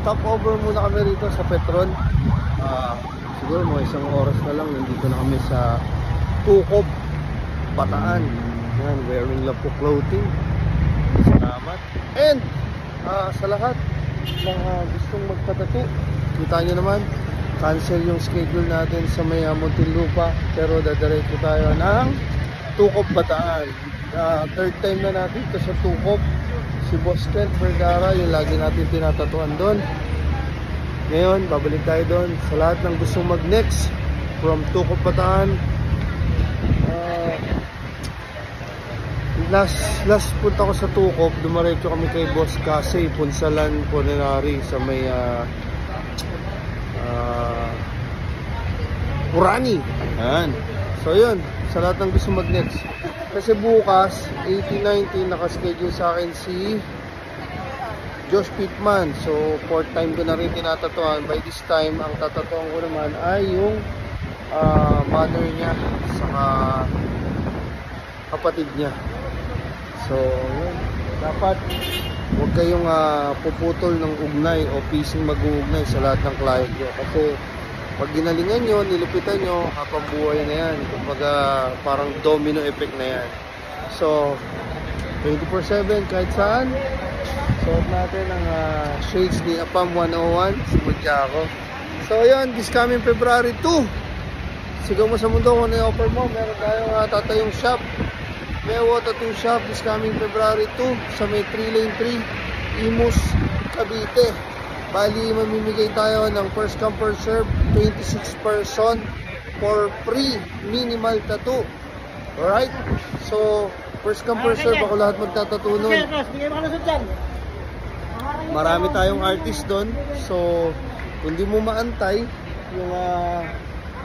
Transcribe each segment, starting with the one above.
stopover muna kami rito sa Petron. Siguro mga isang oras na lang nandito na kami sa Tukob, Bataan. Yan, wearing love po clothing. Salamat. And sa lahat ng gustong magpatato, kita nyo naman, cancel yung schedule natin sa may Muntinlupa, pero dadiretso tayo ng Tukob, Bataan. Third time na natin ito sa Tukob. Si Boss Kent Vergara, yung lagi natin tinatatuan doon. Ngayon, babalik tayo doon. Sa lahat ng gustong mag-next from Tukob, Bataan, last punta ko sa Tukob, dumaretso kami kay Boss Kasi Punsalan Funerary sa may Urani. Ayan. So yun, sa lahat ng gusto mag-next. Kasi bukas 18-19 nakaschedule sa akin si Josh Pittman. So 4th time ko na rin tinatatuan. By this time, ang tatatuan ko naman ay yung mother niya saka kapatid niya. So yun, dapat huwag kayong puputol ng ugnay o pising mag-uugnay sa lahat ng client nyo. Kasi pag ginalingan nyo, nilupitan nyo, habang buhay na yan. Kumbaga parang domino effect na yan. So 24/7 kahit saan. Suot natin ang shades ni Apam 101. Sumudya ako. So yun, this coming February 2, sigaw mo sa mundo kung ano yung offer mo. Meron tayong tatayong shop, Mewo Tattoo Shop, this coming February 2 sa may 3 Lane 3 Imus, Cavite. Bali, mamimigay tayo ng first come first serve, 26 person for free minimal tattoo. Alright? So, first come first serve, ako lahat magtatattoo nun. Marami tayong artist doon. So, kung di mo maantay yung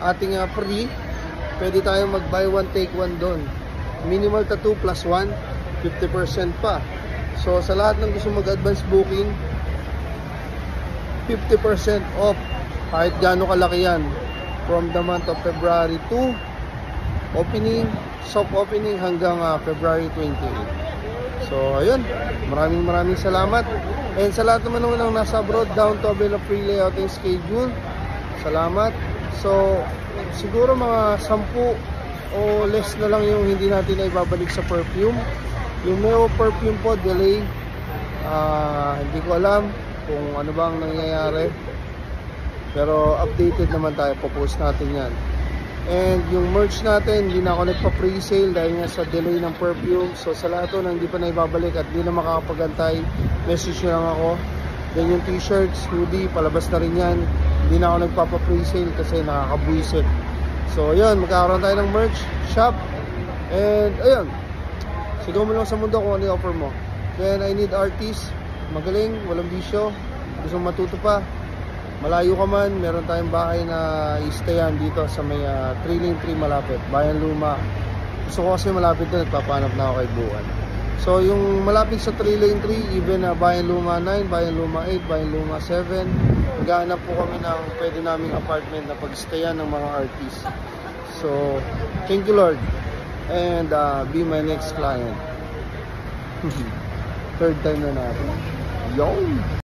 ating free, pwede tayong mag buy one take one doon. Minimal tattoo plus 1, 50% pa. So, sa lahat ng gusto mag-advance booking, 50% off kahit gaano kalaki yan from the month of February 2 opening, soft opening hanggang February 28. So ayun, maraming salamat. And sa lahat naman ng nasa abroad, down to avail of free layout and schedule, salamat. So siguro mga 10 o less na lang yung hindi natin na ibabalik sa perfume. Yung Mewo perfume po delay, hindi ko alam kung ano bang nangyayari, pero updated naman tayo, popost natin yan. And yung merch natin, hindi na ako nagpa-pre-sale dahil nga sa delay ng perfume. So sa lahat na hindi pa na ibabalik at hindi na makakapagantay, message nyo lang ako. Then yung t-shirts, hoodie, palabas na rin yan. Hindi na ako nagpapa-pre-sale kasi nakakabuisit. So ayun, magkakaroon tayo ng merch shop. And ayun, sigaw mo lang sa mundo kung ano yung offer mo. Then I need artists, magaling, walang bisyo, gusto matuto pa, malayo ka man, meron tayong bahay na i-stayan dito sa may 3 Lane 3 malapit, Bayan Luma. Gusto ko kasi malapit doon, nagpapanap na ako kay Buwan. So yung malapit sa 3 Lane 3, even Bayan Luma 9, Bayan Luma 8, Bayan Luma 7, maghahanap po kami ng pwede naming apartment na pag-stayan ng mga artists. So thank you Lord, and be my next client. Third time na natin. Yo!